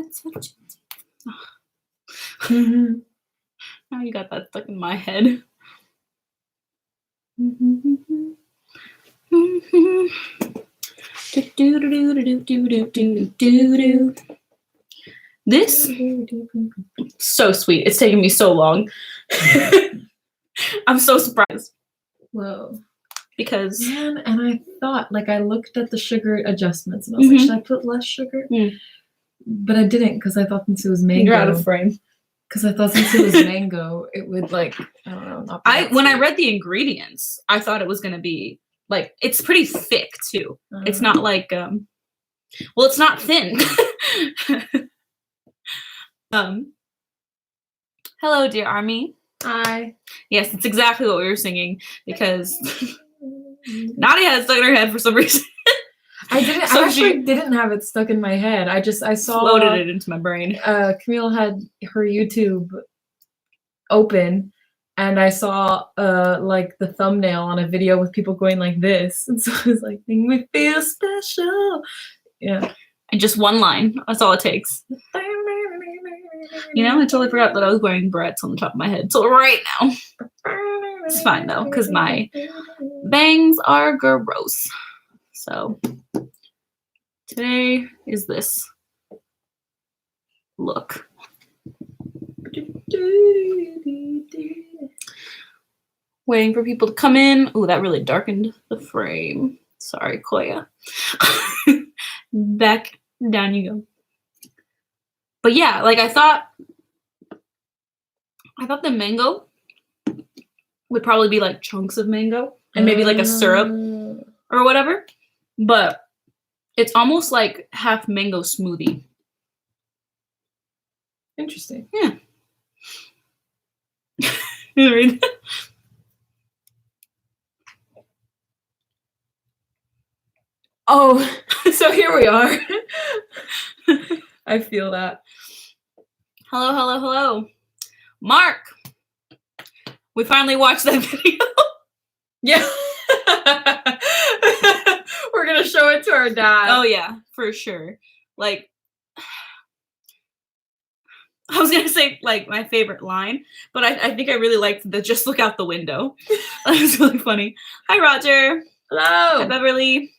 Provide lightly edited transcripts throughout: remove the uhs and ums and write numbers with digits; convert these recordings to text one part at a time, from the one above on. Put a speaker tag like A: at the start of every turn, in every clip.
A: That's what you do. Now you got that stuck in my head. This, so sweet. It's taking me so long. I'm so surprised.
B: Whoa.
A: Because
B: man, and I thought, like, I looked at the sugar adjustments and I was like, should I put less sugar? But I didn't, because I thought since it was mango.
A: You're out of frame.
B: Because I thought since it was mango, it would, like, I don't know. Not be
A: when I read the ingredients, I thought it was going to be, like, it's pretty thick, too. It's not like, well, it's not thin. Hello, dear Army.
B: Hi.
A: Yes, it's exactly what we were singing, because Nadia had it stuck in her head for some reason.
B: I actually didn't have it stuck in my head. I saw
A: floated it into my brain.
B: Camille had her YouTube open, and I saw like the thumbnail on a video with people going like this, and so I was like, "Make me feel special." Yeah,
A: and just one line. That's all it takes. You know, I totally forgot that I was wearing barrettes on the top of my head. So right now, it's fine though, because my bangs are gross. So today is this look. Waiting for people to come in. Oh, that really darkened the frame. Sorry, Koya. Back down you go. But yeah, like I thought the mango would probably be like chunks of mango and maybe like a syrup or whatever. But it's almost like half mango smoothie.
B: Interesting.
A: Yeah. Read that?
B: Oh, so here we are. I feel that.
A: Hello, hello, hello. Mark. We finally watched that video.
B: Yeah. We're going to show it to our dad.
A: Oh, yeah, for sure. Like, I was going to say, like, my favorite line, but I think I really liked the just look out the window. That was really funny. Hi, Roger.
B: Hello.
A: Hi, Beverly.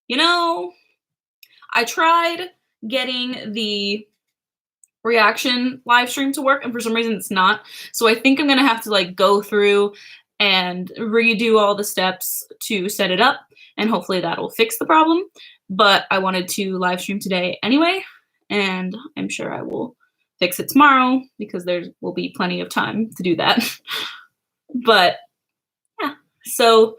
A: You know, I tried getting the reaction live stream to work, and for some reason it's not. So I think I'm going to have to, like, go through and redo all the steps to set it up, and hopefully that'll fix the problem. But I wanted to live stream today anyway, and I'm sure I will fix it tomorrow because there will be plenty of time to do that. But yeah, so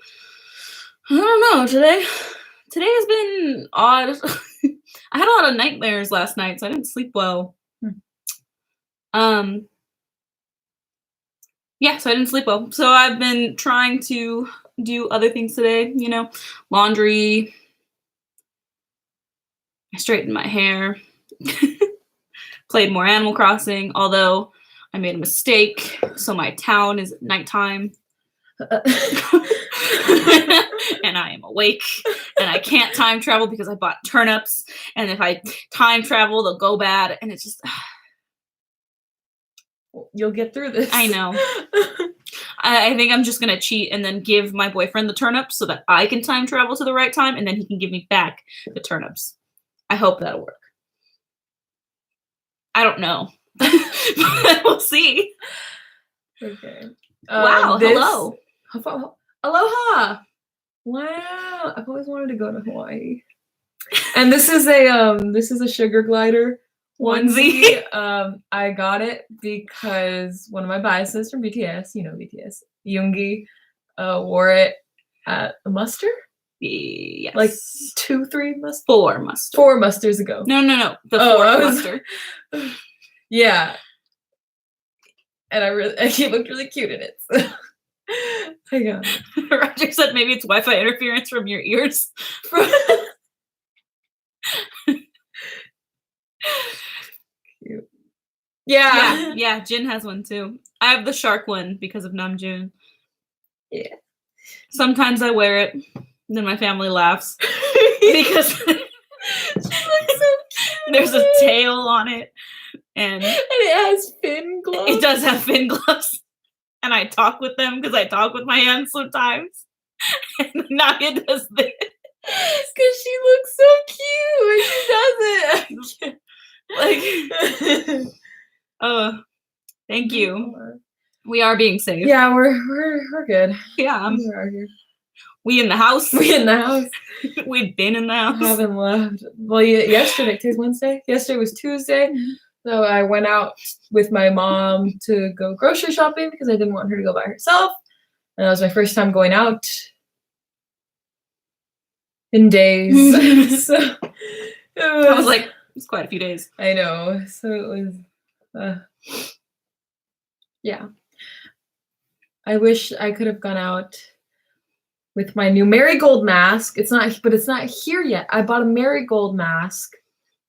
A: I don't know, today has been odd. I had a lot of nightmares last night, so I didn't sleep well. Yeah, so I didn't sleep well. So I've been trying to do other things today, you know, laundry. I straightened my hair. Played more Animal Crossing, although I made a mistake. So my town is at nighttime. And I am awake, and I can't time travel because I bought turnips, and if I time travel they'll go bad, and it's just
B: you'll get through this.
A: I know. I think I'm just gonna cheat and then give my boyfriend the turnips so that I can time travel to the right time, and then he can give me back the turnips. I hope that'll work. I don't know. But we'll see.
B: Okay.
A: Wow, hello.
B: Aloha. Wow. I've always wanted to go to Hawaii. And this is a sugar glider onesie. I got it because one of my biases from BTS, you know BTS, Yoongi, wore it at a muster.
A: Yes.
B: Like 2-3 musters?
A: 4 musters.
B: 4 musters ago.
A: No. The 4th muster.
B: Yeah. And he looked really cute in it. So. I got it.
A: Roger said maybe it's Wi-Fi interference from your ears.
B: Cute. Yeah,
A: Jin has one too. I have the shark one because of Namjoon.
B: Yeah.
A: Sometimes I wear it, then my family laughs because
B: she's
A: There's a tail on it, and
B: it has fin gloves.
A: It does have fin gloves. And I talk with them because I talk with my hands sometimes. And Nadia does this.
B: Because she looks so cute when she does it.
A: Like, thank you. We are being safe.
B: Yeah, we're good.
A: Yeah.
B: We are here.
A: We in the house.
B: We in the house.
A: We've been in the house.
B: I haven't left. Well, yesterday, today's Wednesday. Yesterday was Tuesday. So I went out with my mom to go grocery shopping because I didn't want her to go by herself. And that was my first time going out in days. So
A: I was like, it's quite a few days.
B: I know. So it was, yeah. I wish I could have gone out with my new marigold mask. It's not here yet. I bought a marigold mask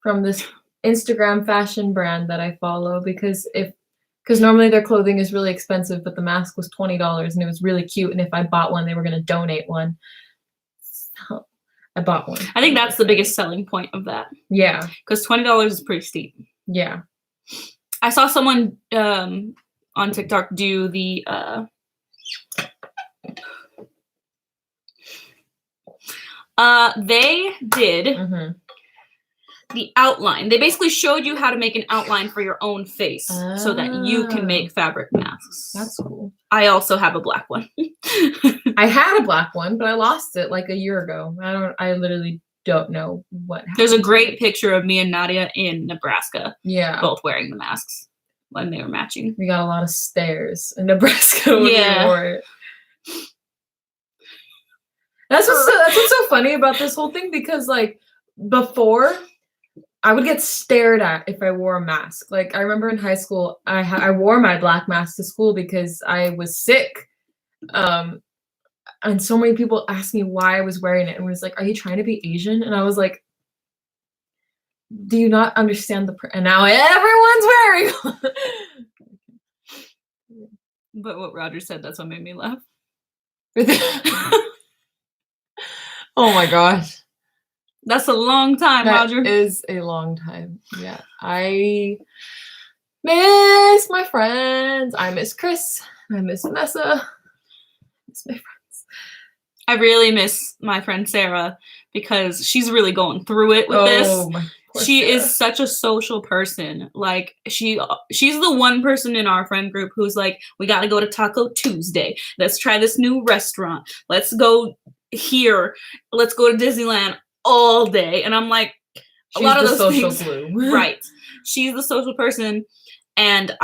B: from this Instagram fashion brand that I follow because normally their clothing is really expensive, but the mask was $20 and it was really cute. And if I bought one, they were going to donate one. So I bought one.
A: I think that's the biggest selling point of that.
B: Yeah.
A: Because $20 is pretty steep.
B: Yeah.
A: I saw someone on TikTok do the they did the outline. They basically showed you how to make an outline for your own face so that you can make fabric masks.
B: That's cool.
A: I also have a black one.
B: I had a black one, but I lost it like a year ago. I literally don't know what happened.
A: There's a great picture of me and Nadia in Nebraska.
B: Yeah.
A: Both wearing the masks when they were matching.
B: We got a lot of stares in Nebraska when we wore it. That's what's so funny about this whole thing because like before I would get stared at if I wore a mask. Like I remember in high school I wore my black mask to school because I was sick. And so many people asked me why I was wearing it and was like, "Are you trying to be Asian?" And I was like, "Do you not understand and now everyone's wearing one.
A: But what Roger said, that's what made me laugh.
B: Oh my gosh.
A: That's a long time, Roger.
B: That is a long time. Yeah. I miss my friends. I miss Chris. I miss Vanessa. I miss my friends.
A: I really miss my friend Sarah because she's really going through it with this. She is such a social person. Like she's the one person in our friend group who's like, we got to go to Taco Tuesday. Let's try this new restaurant. Let's go here. Let's go to Disneyland all day. And I'm like, a lot of those
B: social
A: things,
B: glue.
A: Right. She's the social person, and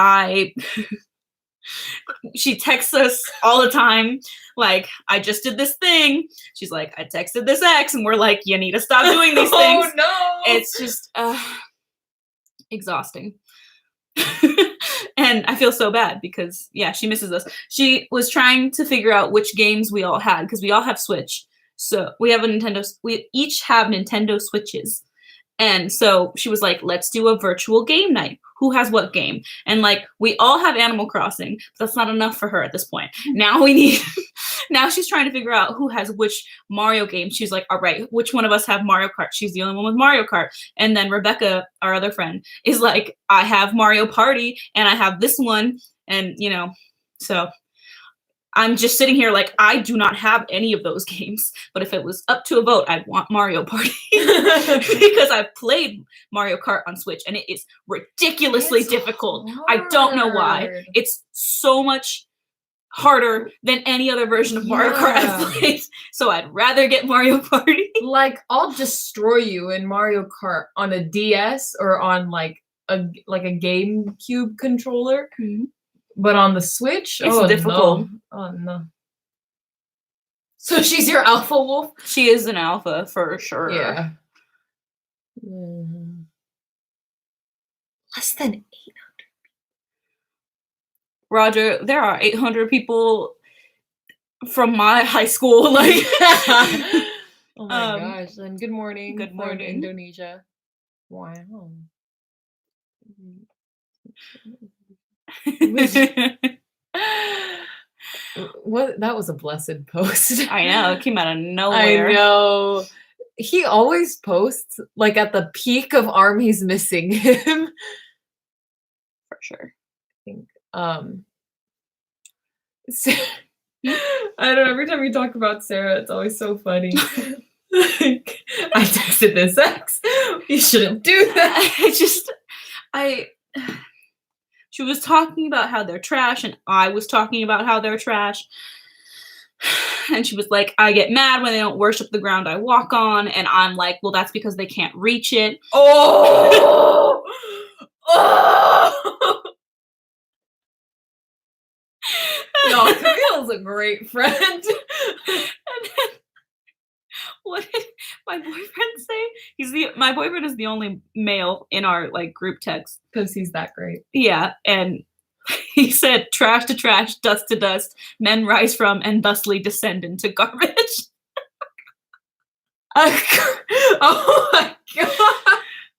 A: she texts us all the time. Like, I just did this thing. She's like, I texted this ex, and we're like, you need to stop doing these things.
B: Oh no!
A: It's just exhausting. And I feel so bad because, yeah, she misses us. She was trying to figure out which games we all had because we all have Switch. So we each have Nintendo Switches. And so she was like, let's do a virtual game night. Who has what game? And like, we all have Animal Crossing. But that's not enough for her at this point. Now now she's trying to figure out who has which Mario game. She's like, all right, which one of us have Mario Kart? She's the only one with Mario Kart. And then Rebecca, our other friend, is like, I have Mario Party and I have this one. And, so I'm just sitting here like, I do not have any of those games. But if it was up to a vote, I'd want Mario Party. Because I've played Mario Kart on Switch and it is ridiculously difficult.
B: Hard.
A: I don't know why. It's so much harder than any other version of Mario Kart I've played. So I'd rather get Mario Party.
B: Like, I'll destroy you in Mario Kart on a DS or on like a GameCube controller.
A: Mm-hmm.
B: But on the Switch,
A: it's difficult.
B: No. Oh no. So she's your alpha wolf?
A: She is an alpha for sure.
B: Yeah. Less than 800.
A: Roger, there are 800 people from my high school. Like,
B: oh my gosh! And good morning.
A: Good morning,
B: from Indonesia. Wow. What? That was a blessed post.
A: I know, it came out of nowhere.
B: I know. he always posts like at the peak of armies missing him.
A: For sure.
B: I think. I don't know. Every time we talk about Sarah, it's always so funny. Like, I texted this ex. You shouldn't do that.
A: She was talking about how they're trash, and I was talking about how they're trash. And she was like, I get mad when they don't worship the ground I walk on. And I'm like, well, that's because they can't reach it.
B: Oh! Oh! No, Camille's a great friend.
A: And then, what did my boyfriend say? My boyfriend is the only male in our like group text.
B: Because he's that great.
A: Yeah, and he said, trash to trash, dust to dust, men rise from and thusly descend into garbage.
B: Oh my god.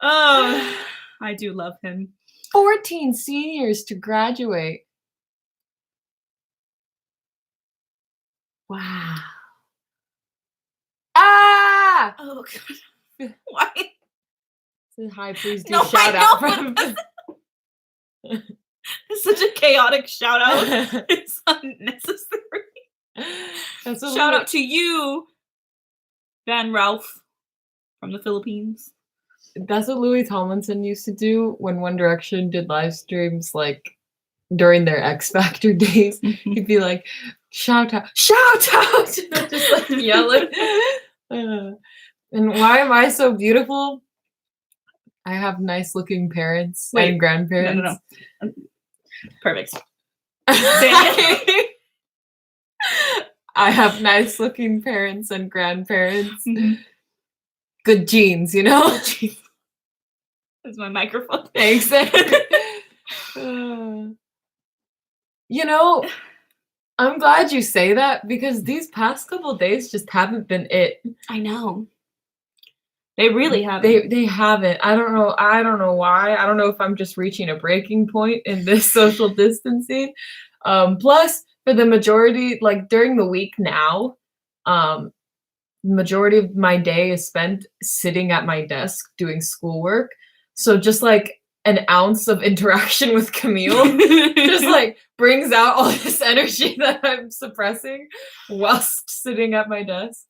A: Oh, I do love him.
B: 14 seniors to graduate. Wow. Ah!
A: Oh god. Why?
B: Hi, please do
A: No,
B: shout
A: I
B: out
A: know,
B: from
A: It's such a chaotic shout out. It's unnecessary.
B: That's what
A: Shout out to you, Van Ralph from the Philippines.
B: That's what Louis Tomlinson used to do when One Direction did live streams, like during their X Factor days. He'd be like, shout out, just like yelling. And why am I so beautiful? I have nice looking parents and grandparents.
A: No. Perfect.
B: I have nice looking parents and grandparents. Good genes, you know?
A: That's my microphone.
B: Exactly. You know, I'm glad you say that because these past couple days just haven't been it.
A: I know. They really haven't.
B: They haven't. I don't know why. I don't know if I'm just reaching a breaking point in this social distancing. Plus, for the majority, like during the week now, majority of my day is spent sitting at my desk doing schoolwork. So just like an ounce of interaction with Camille just like brings out all this energy that I'm suppressing whilst sitting at my desk.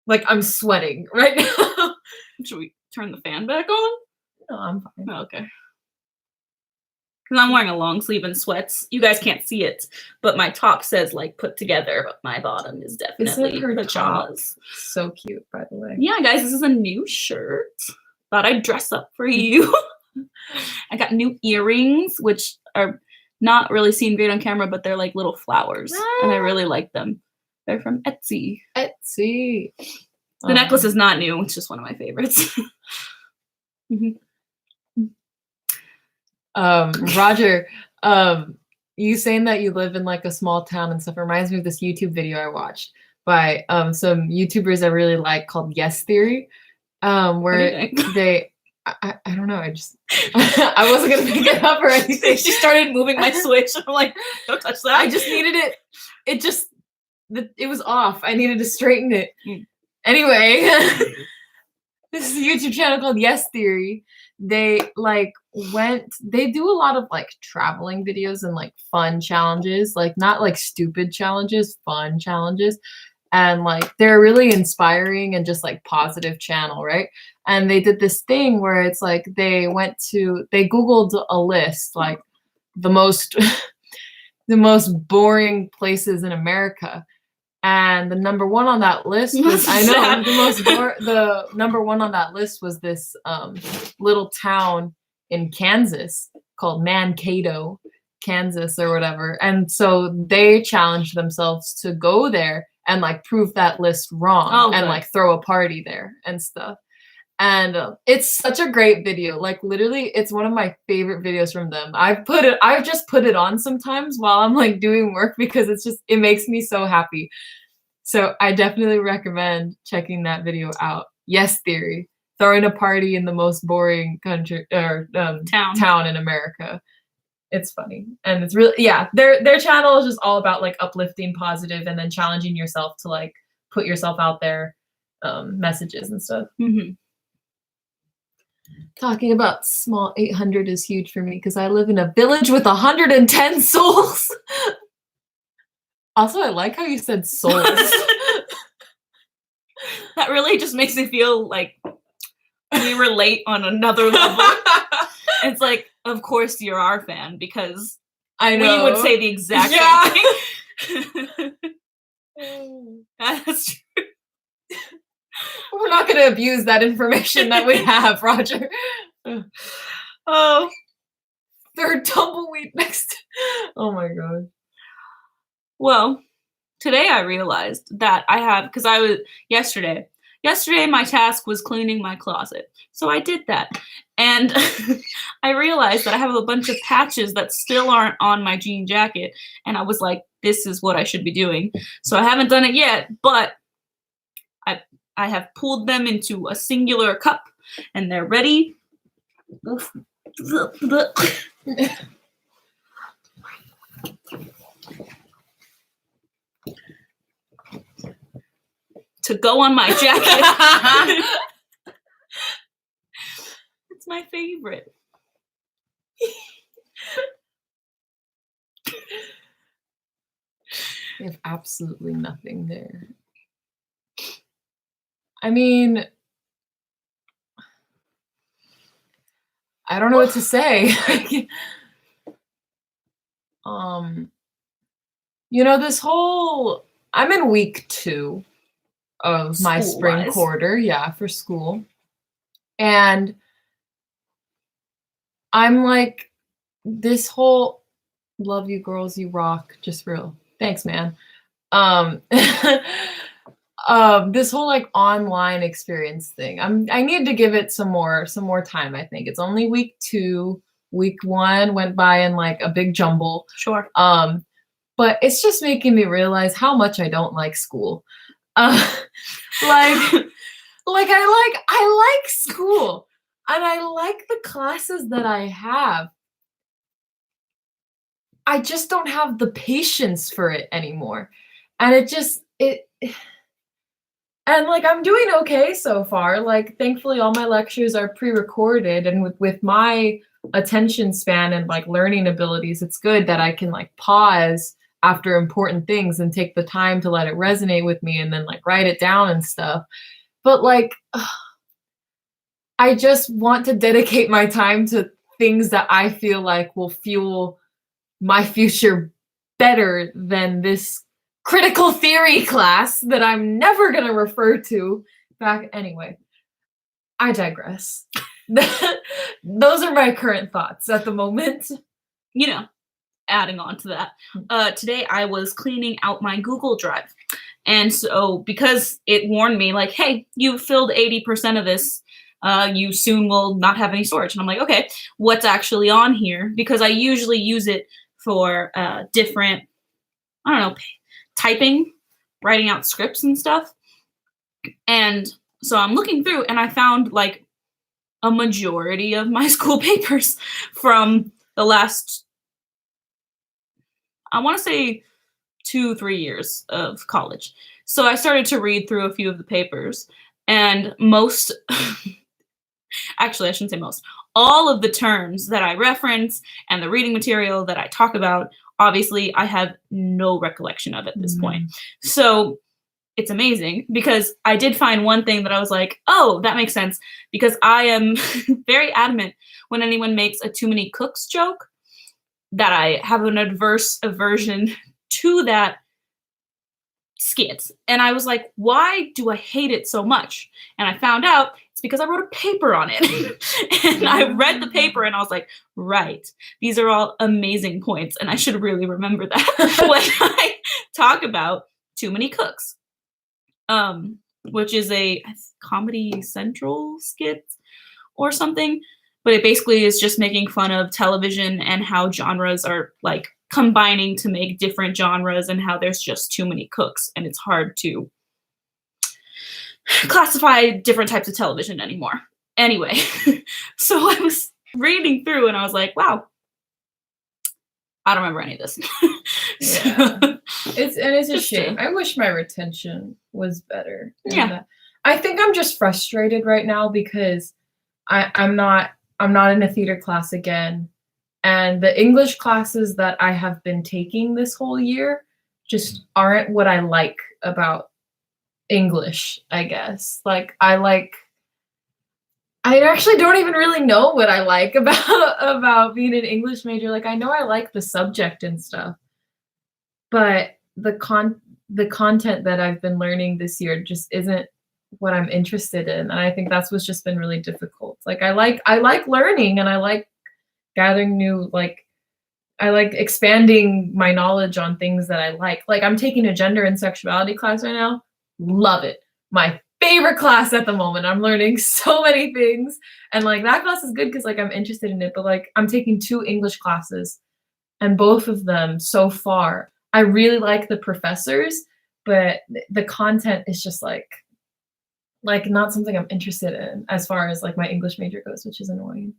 B: Like I'm sweating right now.
A: Should we turn the fan back on?
B: No, I'm fine.
A: Oh, okay. Because I'm wearing a long sleeve and sweats. You guys can't see it, but my top says like put together, but my bottom is definitely
B: her
A: pajamas.
B: So cute, by the way.
A: Yeah, guys, this is a new shirt. Thought I'd dress up for you. I got new earrings, which are not really seen great on camera, but they're like little flowers, and I really like them. They're from Etsy.
B: Etsy.
A: The necklace is not new. It's just one of my favorites.
B: Roger, you saying that you live in like a small town and stuff reminds me of this YouTube video I watched by some YouTubers I really like called Yes Theory, where I don't know, I just I wasn't gonna pick it up or anything.
A: She started moving my switch. I'm like, don't touch that.
B: I just needed it. It was off. I needed to straighten it. Anyway, this is a YouTube channel called Yes Theory. They do a lot of like traveling videos and like fun challenges, like not like stupid challenges, fun challenges. And like they're really inspiring and just like positive channel, right? And they did this thing where it's like they Googled a list, like the most the most boring places in America. And the number one on that list was the number one on that list was this little town in Kansas called Mankato, Kansas or whatever. And so they challenged themselves to go there and like prove that list wrong and like throw a party there and stuff. And it's such a great video. Like literally, it's one of my favorite videos from them. I've just put it on sometimes while I'm like doing work because it makes me so happy. So I definitely recommend checking that video out. Yes Theory, throwing a party in the most boring country or town in America. It's funny and it's really Their channel is just all about like uplifting, positive, and then challenging yourself to like put yourself out there. messages and stuff.
A: Mm-hmm.
B: Talking about small 800 is huge for me because I live in a village with 110 souls. Also, I like how you said souls.
A: That really just makes me feel like we relate on another level. It's like, of course you're our fan because
B: I know.
A: we would say the exact same thing. That's true.
B: We're not going to abuse that information that we have, Roger.
A: Oh,
B: third tumbleweed next. Oh my god.
A: Well, today I realized that I have, because I was yesterday my task was cleaning my closet. So I did that. And I realized that I have a bunch of patches that still aren't on my jean jacket. And I was like, this is what I should be doing. So I haven't done it yet, but I have pulled them into a singular cup and they're ready. To go on my jacket. It's my favorite.
B: We have absolutely nothing there. I mean, I don't know what to say. This whole I'm in week 2 of my spring quarter, for school. And I'm like, this whole love you girls, you rock, just real. Thanks, man. This whole like online experience thing. I need to give it some more time, I think. It's only week 2. Week 1 went by in like a big jumble.
A: Sure.
B: But it's just making me realize how much I don't like school. I like school and I like the classes that I have. I just don't have the patience for it anymore. And and like I'm doing okay so far. Like thankfully all my lectures are pre-recorded, and with my attention span and like learning abilities, it's good that I can like pause after important things and take the time to let it resonate with me and then like write it down and stuff. But like I just want to dedicate my time to things that I feel like will fuel my future better than this critical theory class that I'm never going to refer to back. Anyway, I digress. Those are my current thoughts at the moment.
A: Adding on to that, today I was cleaning out my Google Drive. And so because it warned me like, hey, you filled 80% of this, you soon will not have any storage. And I'm like, okay, what's actually on here? Because I usually use it for different, typing, writing out scripts and stuff. And so I'm looking through and I found like a majority of my school papers from the last, I want to say 2-3 years of college. So I started to read through a few of the papers, and most, actually I shouldn't say most, all of the terms that I reference and the reading material that I talk about, obviously I have no recollection of at this point. So it's amazing because I did find one thing that I was like, oh, that makes sense, because I am very adamant when anyone makes a too many cooks joke that I have an adverse aversion to that skit. And I was like, why do I hate it so much? And I found out it's because I wrote a paper on it. And I read the paper and I was like, right, these are all amazing points. And I should really remember that when I talk about Too Many Cooks, which is a Comedy Central skit or something. But it basically is just making fun of television and how genres are like combining to make different genres and how there's just too many cooks and it's hard to classify different types of television anymore. Anyway, so I was reading through and I was like, wow, I don't remember any of this.
B: Yeah. It's a shame. I wish my retention was better.
A: Yeah.
B: I think I'm just frustrated right now because I'm not in a theater class again. And the English classes that I have been taking this whole year just aren't what I like about English, I guess. Like I actually don't even really know what I like about being an English major. Like I know I like the subject and stuff, but the content that I've been learning this year just isn't what I'm interested in. And I think that's what's just been really difficult. Like I like learning and I like gathering new I like expanding my knowledge on things that I like. Like I'm taking a gender and sexuality class right now. Love it. My favorite class at the moment. I'm learning so many things. And like that class is good because like I'm interested in it, but like I'm taking 2 English classes and both of them so far, I really like the professors, but the content is just like not something I'm interested in as far as like my English major goes, which is annoying.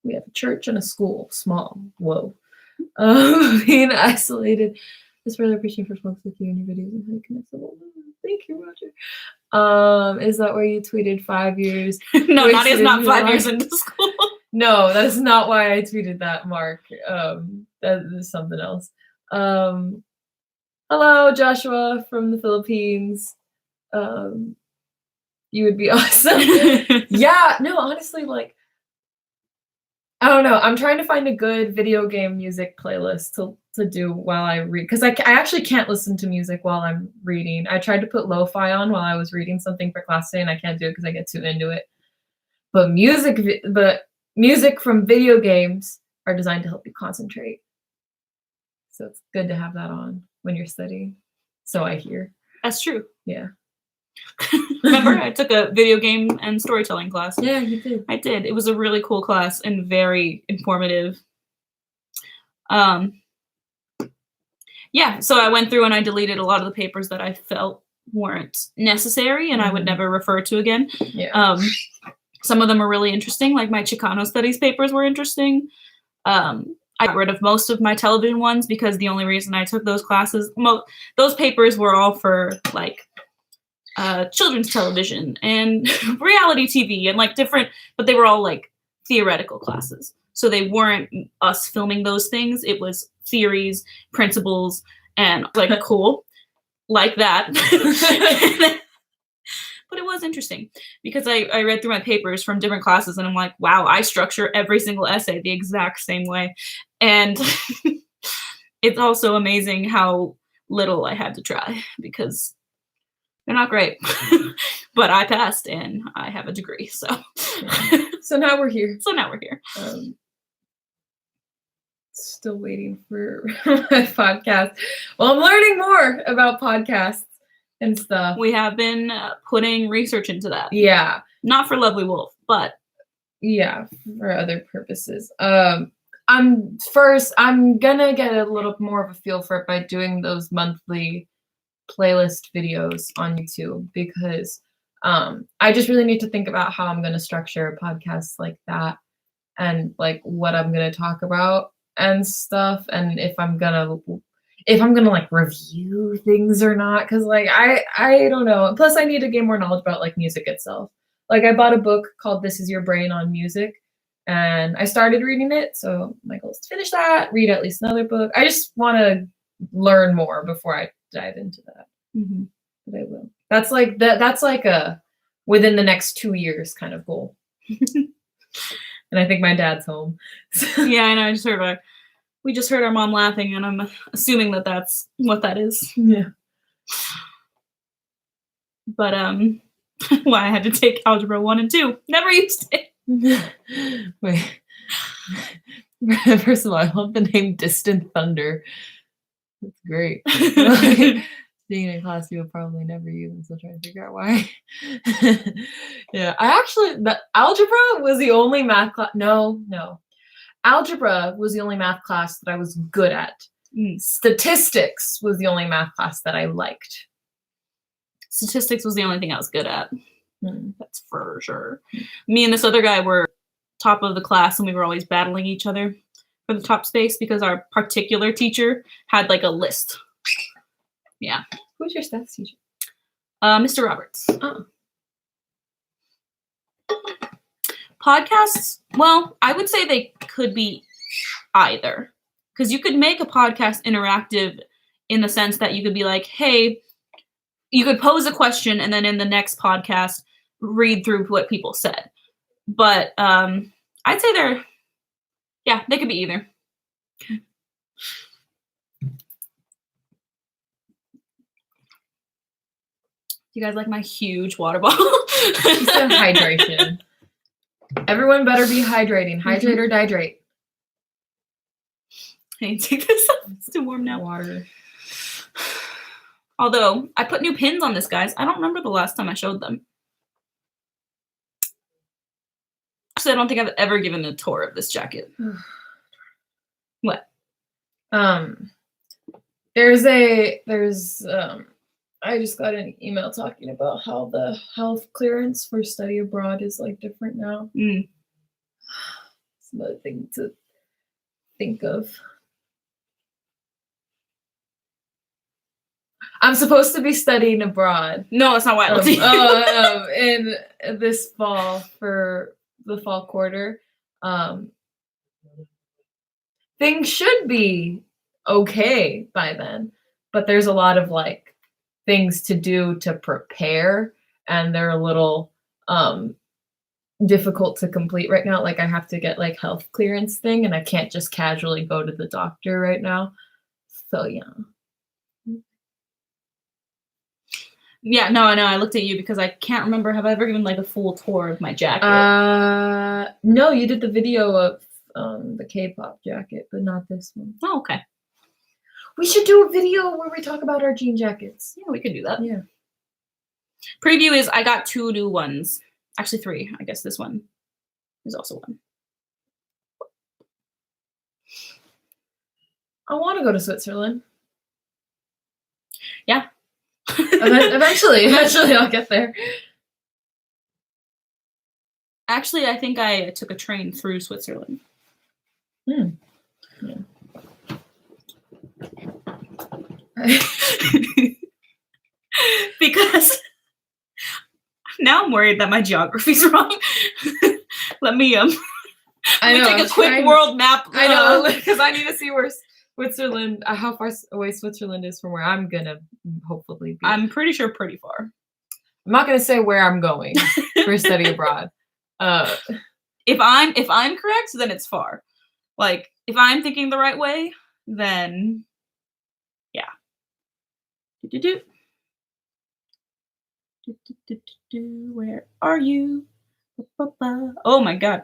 B: We have a church and a school, small. Whoa. Being isolated. Just really appreciating for folks with you and your videos and how you connect with them. Thank you, Roger. Is that where you tweeted 5 years?
A: No, Nadia's not 5 years into school.
B: No, that is not why I tweeted that, Mark. That is something else. Hello, Joshua from the Philippines. You would be awesome. Yeah, no, honestly, like, I don't know. I'm trying to find a good video game music playlist to do while I read, because I actually can't listen to music while I'm reading. I tried to put lo-fi on while I was reading something for class today, and I can't do it because I get too into it. But music from video games are designed to help you concentrate. So it's good to have that on when you're studying. So I hear.
A: That's true.
B: Yeah.
A: Remember, I took a video game and storytelling class.
B: Yeah, you did.
A: I did. It was a really cool class and very informative. Yeah, so I went through and I deleted a lot of the papers that I felt weren't necessary and I would never refer to again.
B: Yeah.
A: Some of them are really interesting, like my Chicano studies papers were interesting. I got rid of most of my television ones because the only reason I took those classes, those papers were all for like children's television and reality TV and like different, but they were all like theoretical classes. So they weren't us filming those things. It was theories, principles, and like cool, like that. But it was interesting because I read through my papers from different classes and I'm like, wow, I structure every single essay the exact same way. And it's also amazing how little I had to try because they're not great. But I passed and I have a degree. So
B: So now we're here. Still waiting for my podcast. Well, I'm learning more about podcasts and stuff.
A: We have been putting research into that.
B: Yeah.
A: Not for Lovely Wolf, but
B: yeah, for other purposes. I'm gonna get a little more of a feel for it by doing those monthly playlist videos on YouTube because I just really need to think about how I'm gonna structure podcasts like that and like what I'm gonna talk about and stuff, and if I'm gonna like review things or not, because like I don't know. Plus I need to gain more knowledge about like music itself. Like I bought a book called This Is Your Brain on Music and I started reading it, so my goal is to finish that, read at least another book. I just want to learn more before I dive into that. But I will. That's like a within the next 2 years kind of goal. And I think my dad's home.
A: Yeah, I know. We just heard our mom laughing, and I'm assuming that that's what that is.
B: Yeah.
A: But why I had to take algebra 1 and 2. Never used it.
B: Wait. First of all, I love the name Distant Thunder. That's great. Being in a class you will probably never use. I'm still trying to figure out why. Yeah, the algebra was the only math class. No. Algebra was the only math class that I was good at. Statistics was the only math class that I liked.
A: Statistics was the only thing I was good at. That's for sure. Me and this other guy were top of the class and we were always battling each other for the top space because our particular teacher had like a list. Yeah.
B: Who's your stats teacher?
A: Mr. Roberts.
B: Oh.
A: Podcasts, well, I would say they could be either. Because you could make a podcast interactive in the sense that you could be like, hey, you could pose a question and then in the next podcast read through what people said. But I'd say they could be either. You guys like my huge water bottle?
B: She said hydration. Everyone better be hydrating. Hydrate or dihydrate.
A: I need to take this off. It's too warm now.
B: Water.
A: Although, I put new pins on this, guys. I don't remember the last time I showed them. Actually, I don't think I've ever given a tour of this jacket. What?
B: I just got an email talking about how the health clearance for study abroad is like different now.
A: Mm.
B: It's another thing to think of. I'm supposed to be studying abroad.
A: No, that's not why I looked at you.
B: In this fall for the fall quarter. Things should be okay by then, but there's a lot of like things to do to prepare, and they're a little difficult to complete right now. Like I have to get like health clearance thing, and I can't just casually go to the doctor right now. So yeah.
A: Yeah, no, I know. I looked at you because I can't remember. Have I ever given like a full tour of my jacket?
B: No, you did the video of the K-pop jacket, but not this one.
A: Oh, okay.
B: We should do a video where we talk about our jean jackets.
A: Yeah, we could do that.
B: Yeah.
A: Preview is I got 2 new ones. Actually 3. I guess this one is also one.
B: I want to go to Switzerland.
A: Yeah.
B: Eventually I'll get there.
A: Actually, I think I took a train through Switzerland.
B: Yeah.
A: Because now I'm worried that my geography's wrong. Let me take a quick world map.
B: I know, because I need to see where Switzerland, how far away Switzerland is from where I'm gonna hopefully be.
A: I'm pretty sure pretty far.
B: I'm not gonna say where I'm going for study abroad.
A: If I'm correct, then it's far. Like if I'm thinking the right way, then yeah. Where are you? Oh my god.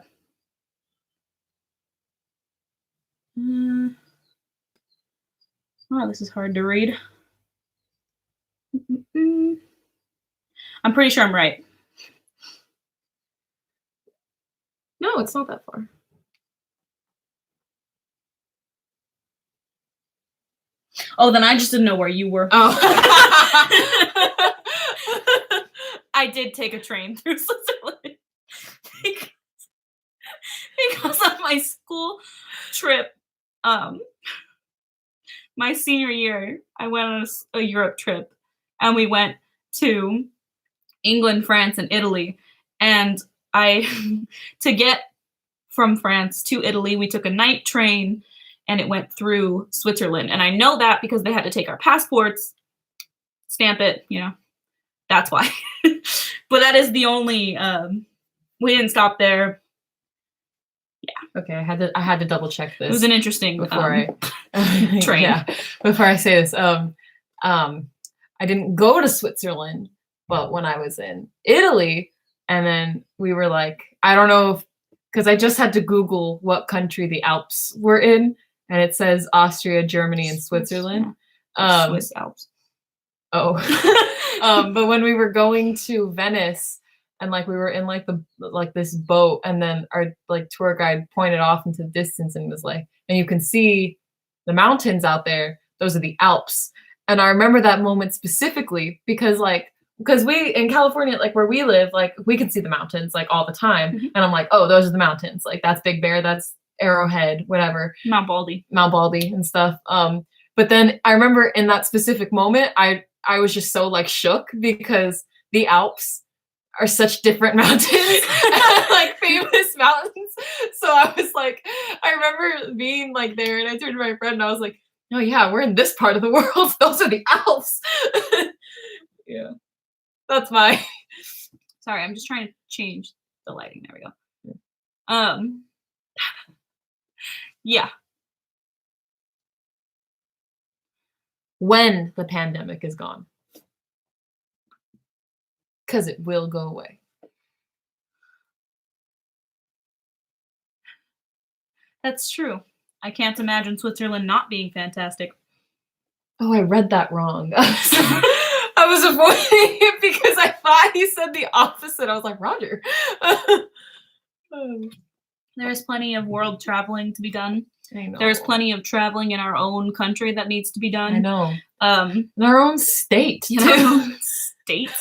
A: Oh, this is hard to read. I'm pretty sure I'm right.
B: No, it's not that far.
A: Oh, then I just didn't know where you were.
B: Oh.
A: I did take a train through Switzerland because of my school trip. My senior year, I went on a Europe trip, and we went to England, France, and Italy. And to get from France to Italy, we took a night train, and it went through Switzerland. And I know that because they had to take our passports, stamp it, that's why. But that is the only, we didn't stop there. Yeah.
B: Okay, I had to double check this.
A: It was an interesting
B: before
A: train.
B: Yeah, before I say this, I didn't go to Switzerland, but when I was in Italy, and then we were like, I don't know, because I just had to Google what country the Alps were in, and it says Austria, Germany, and Switzerland.
A: Swiss Alps.
B: Oh, but when we were going to Venice, and like we were in like this boat, and then our like tour guide pointed off into the distance and was like, and you can see the mountains out there. Those are the Alps. And I remember that moment specifically because we in California, like where we live, like we can see the mountains like all the time. Mm-hmm. And I'm like, oh, those are the mountains. Like that's Big Bear, that's Arrowhead, whatever.
A: Mount Baldy
B: and stuff. But then I remember in that specific moment, I I was just so like shook because the Alps are such different mountains, like famous mountains. So I was like, I remember being like there, and I turned to my friend and I was like, "Oh yeah, we're in this part of the world. Those are the Alps." Yeah, that's my.
A: Sorry, I'm just trying to change the lighting. There we go. Um, yeah,
B: When the pandemic is gone, because it will go away.
A: that's true. I can't imagine Switzerland not being fantastic.
B: Oh, I read that wrong. I was avoiding it because I thought he said the opposite. I was like, Roger.
A: There's plenty of world traveling to be done.
B: I know.
A: There's plenty of traveling in our own country that needs to be done.
B: I know.
A: In
B: our own state,
A: in our own state.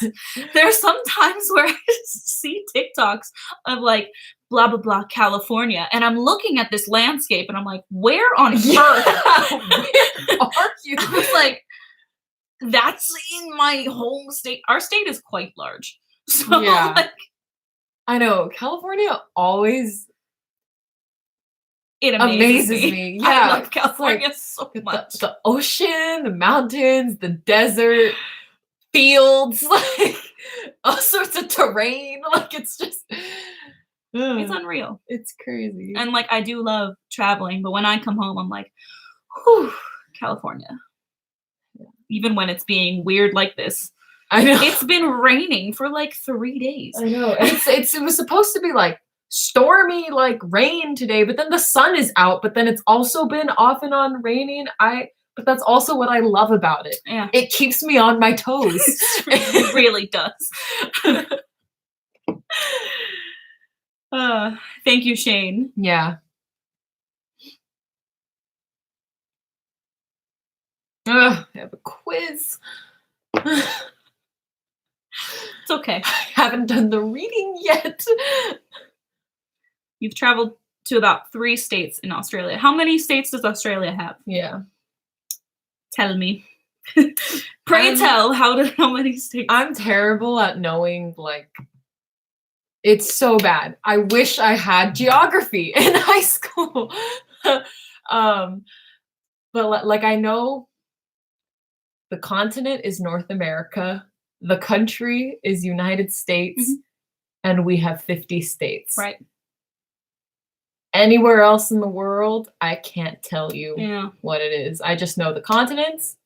A: There's some times where I see TikToks of like blah blah blah California, and I'm looking at this landscape, and I'm like, where on earth?
B: Where are you?
A: I was like, that's in my home state. Our state is quite large, so
B: Yeah.
A: like,
B: I know. California always
A: it
B: amazes me. Yeah,
A: I love
B: it's
A: California
B: like
A: so
B: the,
A: much.
B: the ocean, the mountains, the desert, fields, like all sorts of terrain. Like it's just
A: It's unreal.
B: it's crazy.
A: And like I do love traveling, but when I come home, I'm like, whew, California. Even when it's being weird like this.
B: I know.
A: It's been raining for like 3 days.
B: I know. And it was supposed to be like stormy, like rain today, but then the sun is out, but then it's also been off and on raining. But that's also what I love about it.
A: Yeah.
B: It keeps me on my toes.
A: It really does. Thank you, Shane.
B: Yeah. I have a quiz.
A: It's okay.
B: I haven't done the reading yet.
A: You've traveled to about 3 states in Australia. How many states does Australia have?
B: Yeah.
A: Tell me. Pray tell, how many states?
B: I'm terrible at knowing, like, it's so bad. I wish I had geography in high school. But like I know the continent is North America, the country is United States, and we have 50 states.
A: Right.
B: Anywhere else in the world, I can't tell you
A: Yeah.
B: what it is. I just know the continents,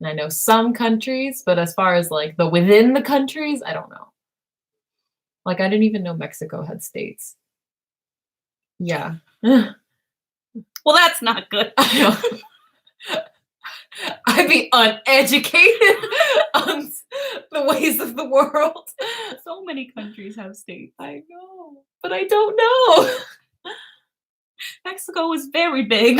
B: and I know some countries, but as far as like the within the countries, I don't know. Like I didn't even know Mexico had states. Yeah.
A: Well, that's not good.
B: I know. I'd be uneducated on the ways of the world.
A: So many countries have states.
B: I know, but I don't know.
A: Mexico is very big.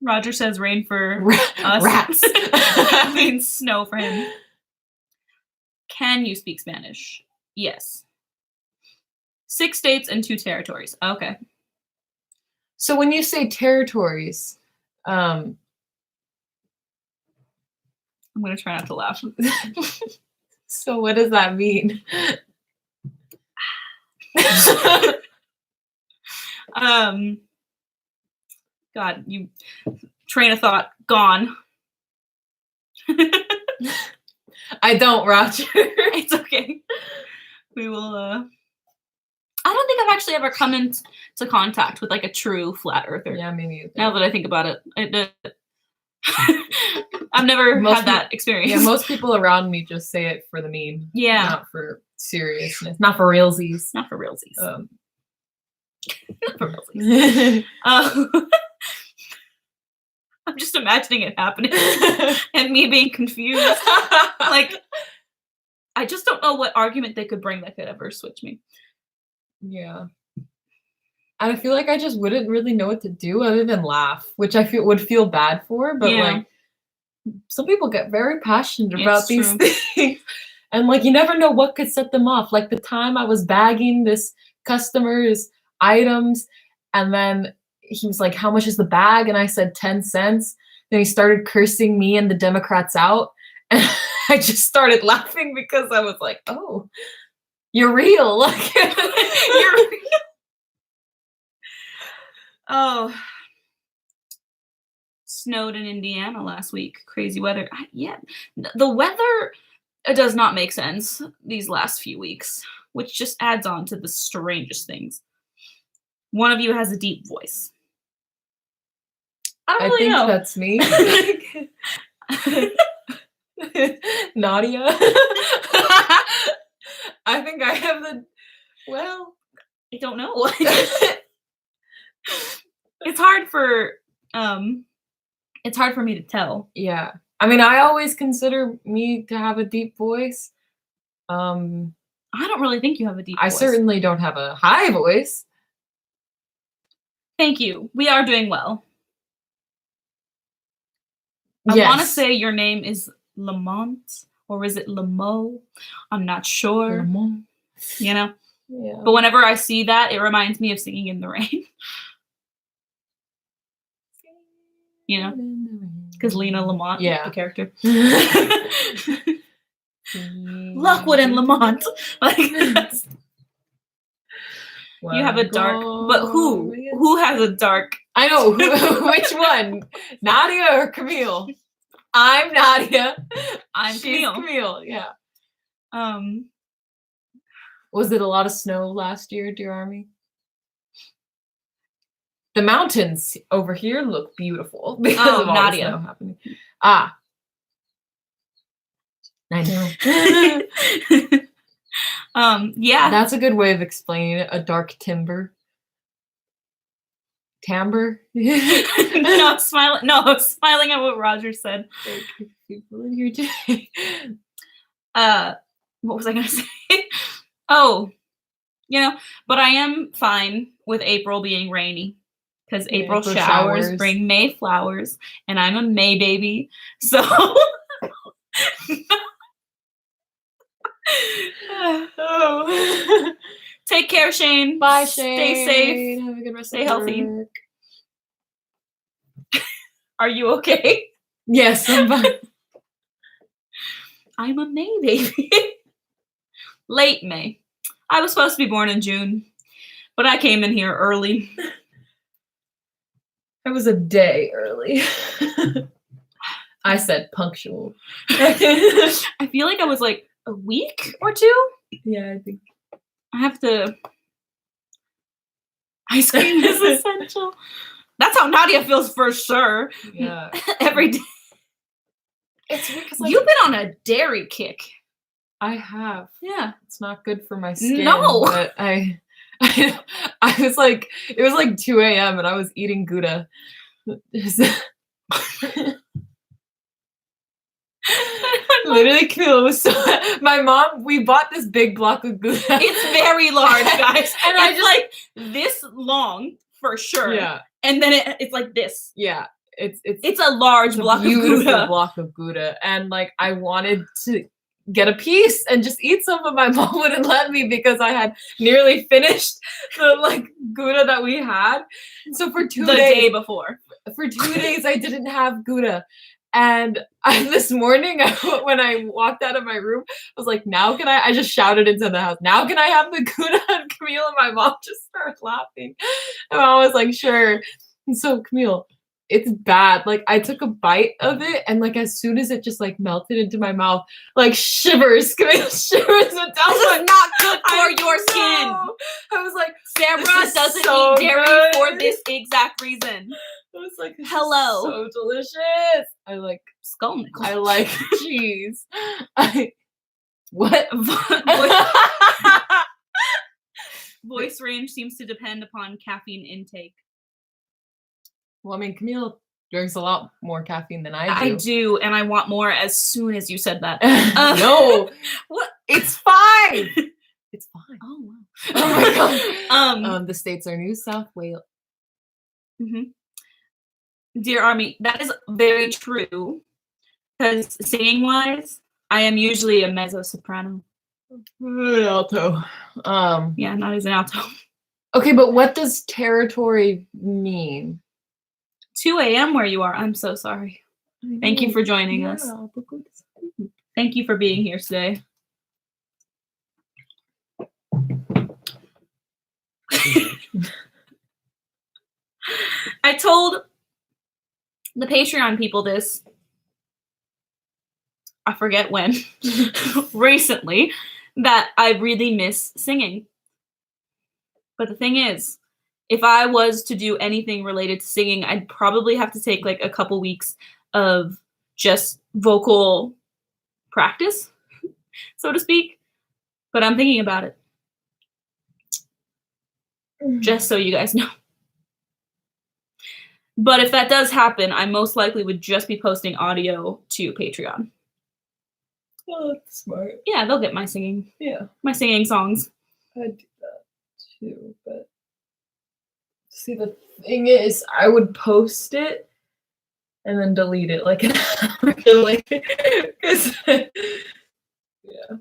A: Roger says rain for us.
B: Rats.
A: That means snow for him. Can you speak Spanish? Yes. 6 states and 2 territories. Okay.
B: So when you say territories,
A: I'm going to try not to laugh.
B: so what does that mean?
A: God, you train of thought gone.
B: I don't, Roger.
A: It's okay. We will I don't think I've actually ever come into contact with like a true flat earther.
B: Yeah, maybe.
A: Now that I think about it, I've never had that experience.
B: Yeah, most people around me just say it for the meme.
A: Yeah.
B: Not for seriousness. Not for realsies.
A: Not for realsies.
B: Not
A: for realsies. I'm just imagining it happening and me being confused. Like, I just don't know what argument they could bring that could ever switch me.
B: Yeah. I feel like I just wouldn't really know what to do other than laugh, which I would feel bad for, but like some people get very passionate about these things. And like you never know what could set them off. Like the time I was bagging this customer's items and then he was like, how much is the bag? And I said 10 cents. Then he started cursing me and the Democrats out. And I just started laughing because I was like, oh, you're real. Like,
A: You're real. Oh. Snowed in Indiana last week. Crazy weather. Yeah. The weather does not make sense these last few weeks, which just adds on to the strangest things. One of you has a deep voice. I don't really
B: think
A: know.
B: that's me. Nadia. I think I have well,
A: I don't know. It's hard for me to tell.
B: Yeah. I mean, I always consider me to have a deep voice.
A: I don't really think you have a deep voice.
B: I certainly don't have a high voice.
A: Thank you. We are doing well. Yes. I want to say your name is Lamont, or is it Lamo? I'm not sure.
B: Lamont.
A: You know?
B: Yeah.
A: But whenever I see that, it reminds me of Singing in the Rain. You know? Because Lena Lamont, the character. Lockwood and Lamont. Like, that's... You have a dark, but who? Who has a dark?
B: I know. Which one? Nadia or Camille? I'm Nadia.
A: She's
B: Camille. Yeah. Was it a lot of snow last year, dear Army? The mountains over here look beautiful because of all the snow happening. Ah. I know.
A: Yeah.
B: That's a good way of explaining it. A dark timber. Timbre?
A: No, smiling at what Roger said.
B: People in here today.
A: What was I gonna say? Oh, but I am fine with April being rainy. Because April showers bring May flowers, and I'm a May baby, so oh. Take care, Shane.
B: Bye, Shane.
A: Stay safe.
B: Have a good rest.
A: Stay healthy. Are you okay?
B: Yes, I'm fine.
A: I'm a May baby. Late May. I was supposed to be born in June, but I came in here early.
B: I was a day early. I said punctual.
A: I feel like I was like a week or two.
B: Yeah, I think.
A: I have to. Ice cream is essential. That's how Nadia feels for sure.
B: Yeah.
A: Every day.
B: It's because
A: you've been on a dairy kick.
B: I have.
A: Yeah.
B: It's not good for my skin.
A: No.
B: But I was like, it was like 2 a.m. and I was eating Gouda. Literally, Camille was so. My mom, we bought this big block of Gouda.
A: It's very large, guys, and I just like this long for sure.
B: Yeah,
A: and then it's like this.
B: Yeah,
A: it's a large block of Gouda.
B: Block of Gouda, and like I wanted to get a piece and just eat some, but my mom wouldn't let me because I had nearly finished the like Gouda that we had. And so for 2 days,
A: the day before,
B: for 2 days, I didn't have Gouda. And this morning, when I walked out of my room, I was like, now can I just shouted into the house, now can I have the Gouda? And Camille and my mom just started laughing. And I was like, sure. And so Camille, it's bad. Like I took a bite of it, and like as soon as it just like melted into my mouth, like shivers. Camille shivers. This
A: is not good for your skin.
B: I was like,
A: Sarah doesn't eat dairy for this exact reason.
B: I was like,
A: hello,
B: so delicious. I like
A: skullnickel.
B: I like cheese. What?
A: Voice range seems to depend upon caffeine intake.
B: Well, I mean, Camille drinks a lot more caffeine than I do.
A: I do, and I want more as soon as you said that.
B: No.
A: What?
B: It's fine. It's fine.
A: Oh, wow.
B: Oh, my God. The states are New South Wales.
A: Mm-hmm. Dear Army, that is very true. Because singing-wise, I am usually a mezzo-soprano.
B: An alto.
A: Yeah, not as an alto.
B: Okay, but what does territory mean?
A: 2 a.m. where you are. I'm so sorry. Thank you for joining us.
B: But go to sleep.
A: Thank you for being here today. I told the Patreon people this, I forget when, recently, that I really miss singing. But the thing is, if I was to do anything related to singing, I'd probably have to take like a couple weeks of just vocal practice, so to speak. But I'm thinking about it, just so you guys know. But if that does happen, I most likely would just be posting audio to Patreon.
B: Oh, that's smart.
A: Yeah, they'll get my singing songs.
B: I'd do that too, but see, the thing is, I would post it and then delete it like an hour later. Yeah.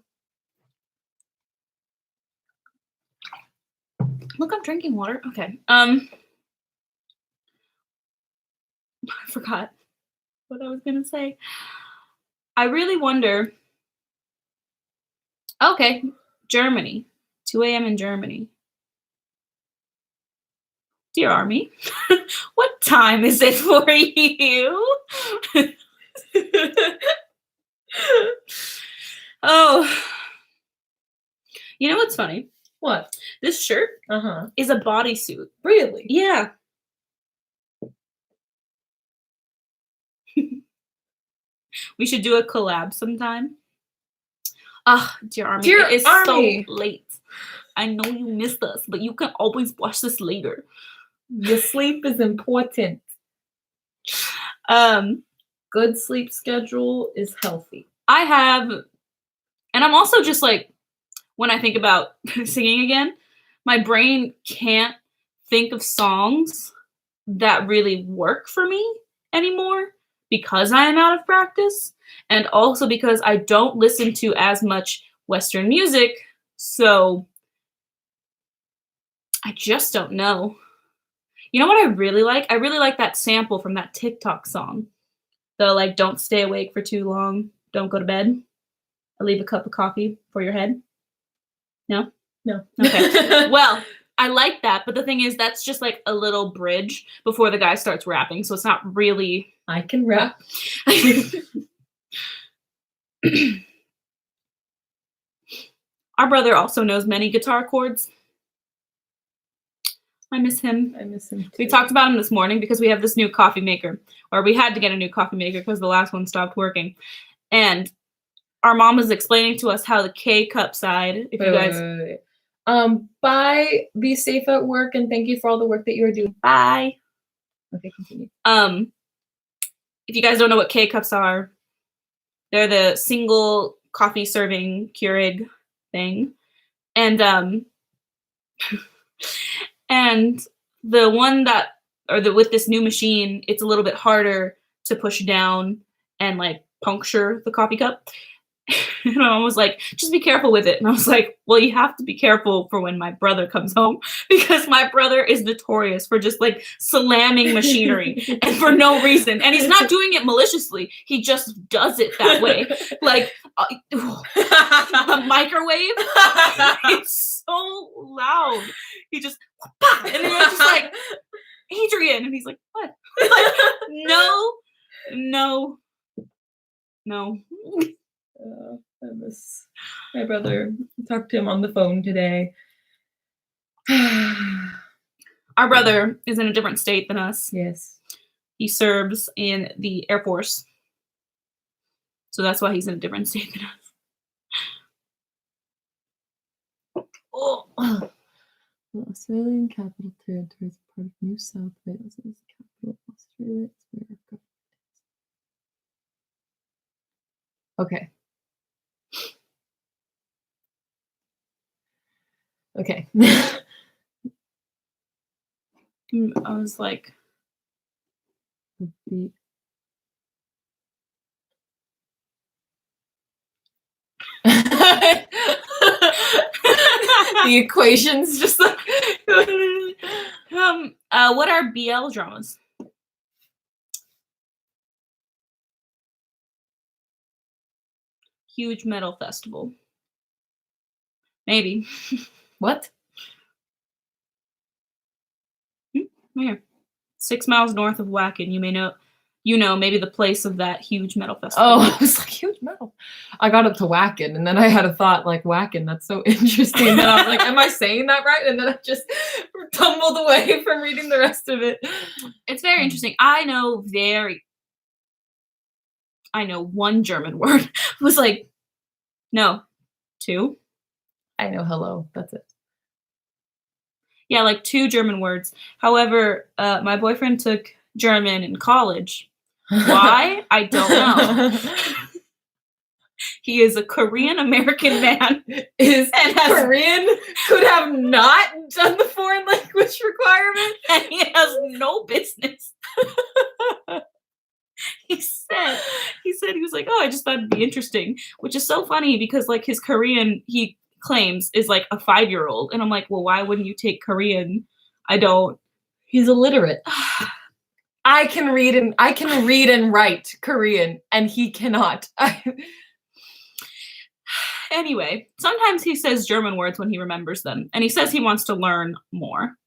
A: Look, I'm drinking water. Okay. I forgot what I was gonna say. I really wonder. Okay, Germany. 2 a.m. in Germany. Dear Army, what time is it for you? Oh. You know what's funny?
B: What?
A: This shirt is a bodysuit.
B: Really?
A: Yeah. We should do a collab sometime. Ah, dear Army,
B: Dear
A: it is
B: Army.
A: so late. I know you missed us, but you can always watch this later.
B: Your sleep is important. Good sleep schedule is healthy.
A: I have, and I'm also just like, when I think about singing again, my brain can't think of songs that really work for me anymore because I am out of practice, and also because I don't listen to as much Western music, so I just don't know. You know what I really like? I really like that sample from that TikTok song. The like, don't stay awake for too long, don't go to bed. I leave a cup of coffee for your head. No?
B: No.
A: Okay. Well, I like that, but the thing is, that's just like a little bridge before the guy starts rapping, so it's not really.
B: I can rap.
A: Our brother also knows many guitar chords. I miss him.
B: I miss him too.
A: We talked about him this morning because we have this new coffee maker, or we had to get a new coffee maker because the last one stopped working. And our mom was explaining to us how the K-cup side, if you guys...
B: Wait. Bye. Be safe at work, and thank you for all the work that you are doing.
A: Bye.
B: Okay, continue.
A: If you guys don't know what K-cups are, they're the single coffee serving Keurig thing. And and the one that, or the with this new machine, it's a little bit harder to push down and like puncture the coffee cup. And my mom was like, just be careful with it. And I was like, well, you have to be careful for when my brother comes home, because my brother is notorious for just like slamming machinery and for no reason. And he's not doing it maliciously. He just does it that way. Like a microwave. It's so loud. He just, and then you're just like, Adrian. And he's like, what? Like, no.
B: I miss my brother. I talked to him on the phone today.
A: Our brother is in a different state than us.
B: Yes.
A: He serves in the Air Force. So that's why he's in a different state than us. Oh.
B: The Australian Capital Territory is part of New South Wales. It is the capital of Australia. It's where our government is. Okay.
A: I was like,
B: the equation's just like
A: What are BL dramas? Huge metal festival. Maybe.
B: What?
A: Here. 6 miles north of Wacken. You know, maybe the place of that huge metal festival.
B: Oh, I was like, huge metal. I got up to Wacken, and then I had a thought, like, Wacken, that's so interesting. And then I was like, am I saying that right? And then I just tumbled away from reading the rest of it.
A: It's very interesting. I know one German word. It was like, no, 2.
B: I know hello. That's it.
A: Yeah, like 2 German words. However, my boyfriend took German in college. Why? I don't know. He is a Korean American man.
B: Korean could have not done the foreign language requirement,
A: and he has no business. He said he was like, oh, I just thought it'd be interesting, which is so funny because like his Korean he claims is like a 5-year-old, and I'm like, well, why wouldn't you take Korean? I don't.
B: He's illiterate. I can read and write Korean, and he cannot.
A: Anyway, sometimes he says German words when he remembers them, and he says he wants to learn more,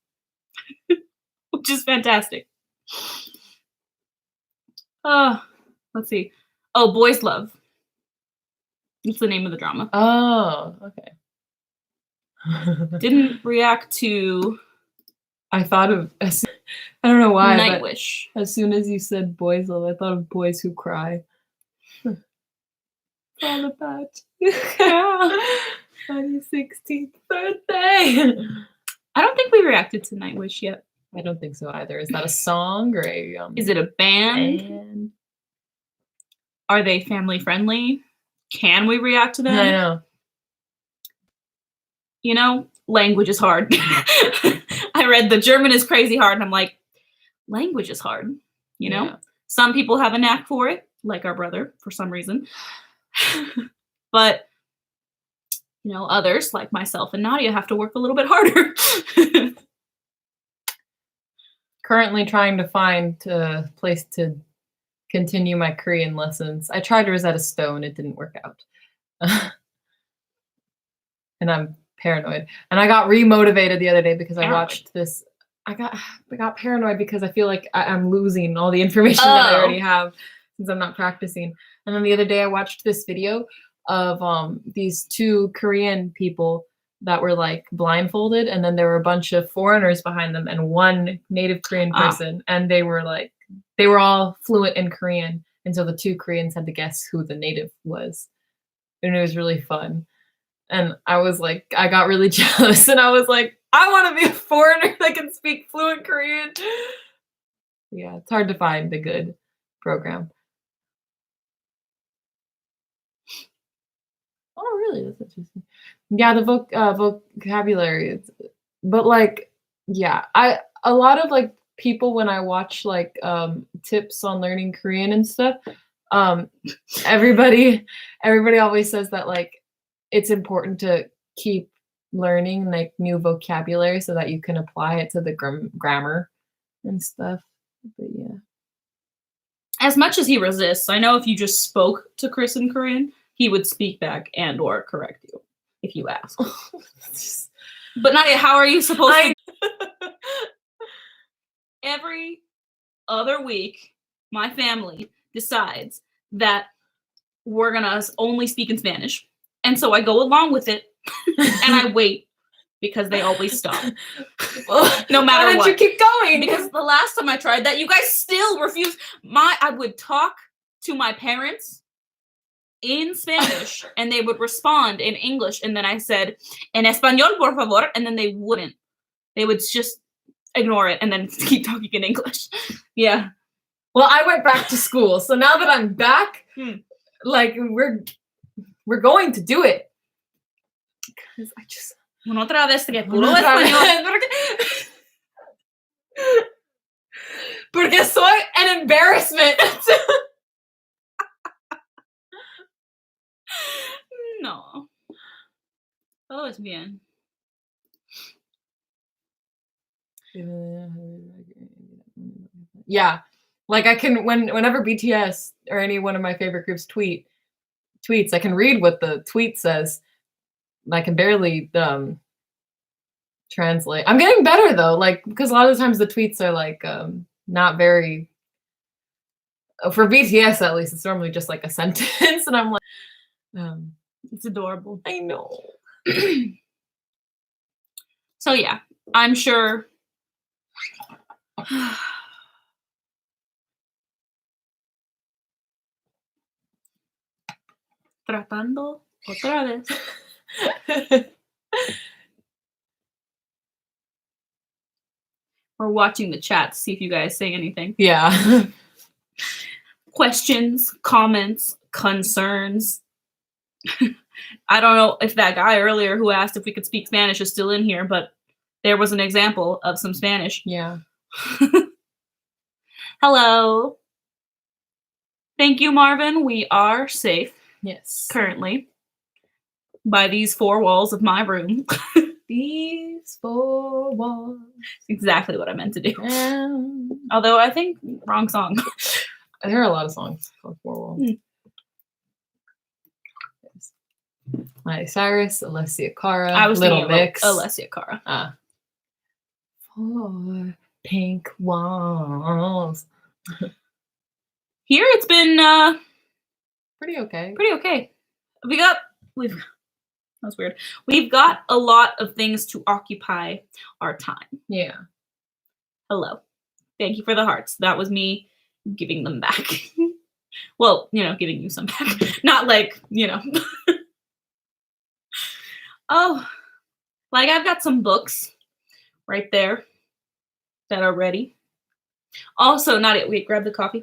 A: which is fantastic. Let's see. Oh, Boys Love. It's the name of the drama.
B: Oh, okay.
A: Didn't react to.
B: I thought of. I don't know why.
A: Night Wish.
B: As soon as you said Boys Love, I thought of Boys Who Cry. All about you on your 16th birthday.
A: I don't think we reacted to Night Wish yet.
B: I don't think so either. Is that a song or a?
A: Is it a band? Are they family friendly? Can we react to them?
B: I know.
A: You know, language is hard. I read the German is crazy hard, and I'm like, language is hard. You know, some people have a knack for it, like our brother, for some reason. But you know, others like myself and Nadia have to work a little bit harder.
B: Currently trying to find a place to continue my Korean lessons. I tried Rosetta Stone, it didn't work out. And I'm paranoid. And I got remotivated the other day because I watched this. I got paranoid because I feel like I'm losing all the information that I already have since I'm not practicing. And then the other day I watched this video of these 2 Korean people that were like blindfolded, and then there were a bunch of foreigners behind them and one native Korean person, and they were all fluent in Korean, and so the 2 Koreans had to guess who the native was, and it was really fun. And I was like, I got really jealous, and I was like, I want to be a foreigner that can speak fluent Korean. Yeah, it's hard to find a good program. Oh, really? That's interesting. Yeah, the vocabulary, but like, yeah, a lot of like people when I watch like tips on learning Korean and stuff, everybody always says that like it's important to keep learning like new vocabulary so that you can apply it to the grammar and stuff. But yeah.
A: As much as he resists, I know if you just spoke to Chris in Korean, he would speak back and or correct you if you ask. But Nadia, how are you supposed to? Every other week, my family decides that we're gonna only speak in Spanish. And so I go along with it and I wait because they always stop. No matter what.
B: Why don't you keep going?
A: Because the last time I tried that, you guys still refused. I would talk to my parents in Spanish and they would respond in English, and then I said, en español, por favor, and then they wouldn't. They would just ignore it and then keep talking in English. Yeah.
B: Well, I went back to school, so now that I'm back, like we're going to do it. Because I just
A: Una otra vez que puro español.
B: Porque soy an embarrassment.
A: No. Todo es bien.
B: Yeah. Like I can whenever BTS or any one of my favorite groups tweets, I can read what the tweet says. I can barely translate. I'm getting better though, like because a lot of the times the tweets are like not very for BTS at least it's normally just like a sentence and I'm like
A: It's adorable.
B: I know.
A: So yeah, I'm sure tratando otra vez. We're watching the chat to see if you guys say anything.
B: Yeah.
A: Questions, comments, concerns. I don't know if that guy earlier who asked if we could speak Spanish is still in here, but there was an example of some Spanish.
B: Yeah.
A: Hello. Thank you, Marvin. We are safe.
B: Yes.
A: Currently. By these four walls of my room.
B: These four walls.
A: Exactly what I meant to do. Although I think wrong song.
B: I heard a lot of songs called Four Walls. Miley Cyrus, Alessia Cara,
A: I was
B: Little
A: thinking
B: Mix.
A: Alessia Cara.
B: Four pink walls.
A: Here it's been
B: pretty okay.
A: Pretty okay. That's weird. We've got a lot of things to occupy our time.
B: Yeah.
A: Hello. Thank you for the hearts. That was me giving them back. Well, giving you some back. Not like, Oh, like I've got some books right there that are ready. Also, not it. Wait, grab the coffee.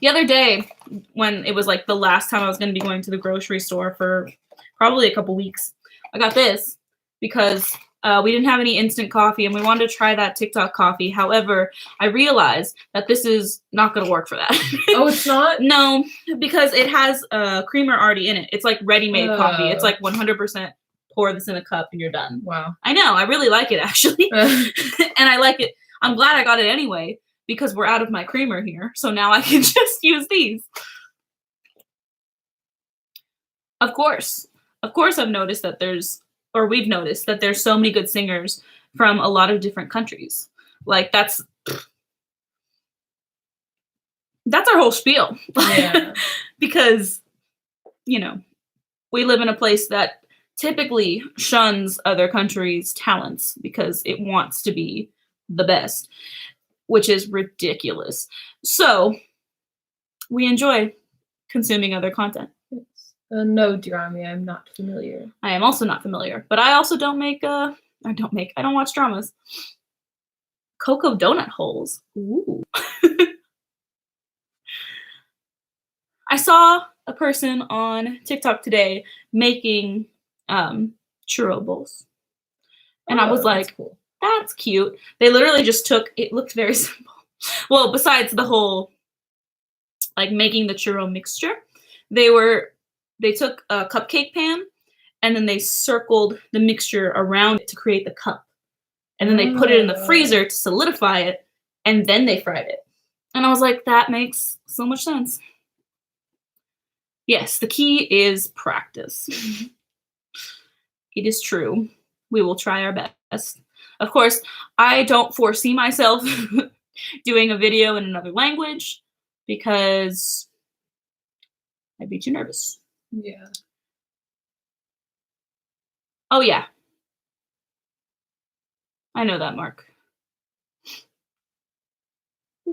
A: The other day, when it was like the last time I was going to be going to the grocery store for probably a couple weeks, I got this because we didn't have any instant coffee and we wanted to try that TikTok coffee. However, I realized that this is not going to work for that.
B: Oh, it's not?
A: No, because it has creamer already in it. It's like ready-made coffee. It's like 100% pour this in a cup and you're done.
B: Wow.
A: I know. I really like it, actually. And I like it. I'm glad I got it anyway because we're out of my creamer here. So now I can just use these. Of course, I've noticed that we've noticed that there's so many good singers from a lot of different countries. Like that's our whole spiel.
B: Yeah.
A: Because, we live in a place that typically shuns other countries' talents because it wants to be the best, which is ridiculous. So we enjoy consuming other content.
B: No, Drami, I'm not familiar.
A: I am also not familiar, but I also don't watch dramas. Cocoa donut holes. Ooh. I saw a person on TikTok today making churro bowls. And I was like, cool. That's cute. They literally just it looked very simple. Well, besides the whole like making the churro mixture, they took a cupcake pan and then they circled the mixture around it to create the cup. And then they put it in the freezer to solidify it, and then they fried it. And I was like, that makes so much sense. Yes, the key is practice. It is true. We will try our best. Of course, I don't foresee myself doing a video in another language because I'd be too nervous.
B: Yeah.
A: Oh, yeah. I know that, Mark. I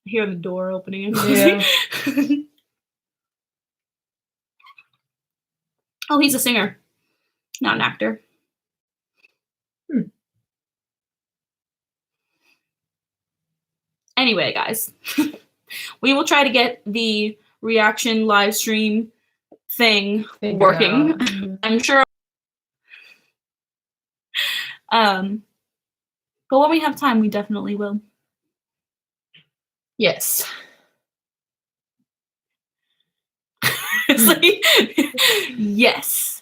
A: hear the door opening and closing. Yeah. Oh, he's a singer, not an actor. Anyway, guys, we will try to get the reaction live stream thing working. I'm sure. But when we have time, we definitely will.
B: Yes.
A: Seriously. Yes.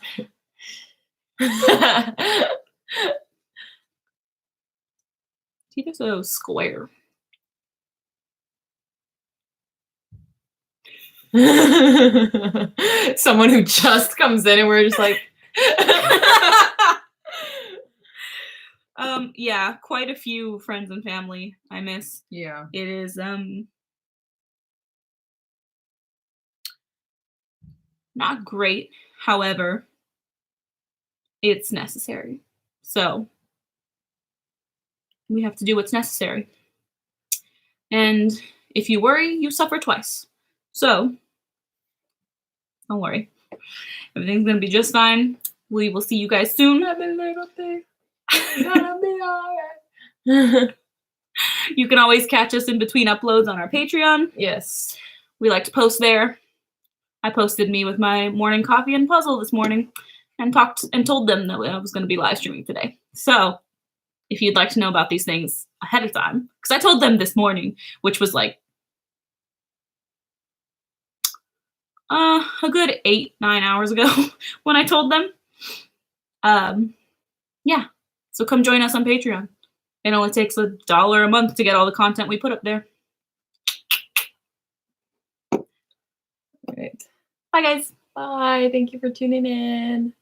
A: Tito's so square.
B: Someone who just comes in and we're just like
A: Yeah, quite a few friends and family I miss.
B: yeah.
A: It is not great, however, it's necessary. So we have to do what's necessary. And if you worry, you suffer twice. So don't worry. Everything's gonna be just fine. We will see you guys soon.
B: Have a little thing. Gonna be alright.
A: You can always catch us in between uploads on our Patreon.
B: Yes.
A: We like to post there. I posted me with my morning coffee and puzzle this morning and talked and told them that I was going to be live streaming today. So if you'd like to know about these things ahead of time, because I told them this morning, which was like a good 8-9 hours ago when I told them. Yeah. So come join us on Patreon. It only takes $1 a month to get all the content we put up there.
B: All right.
A: Bye, guys.
B: Bye. Thank you for tuning in.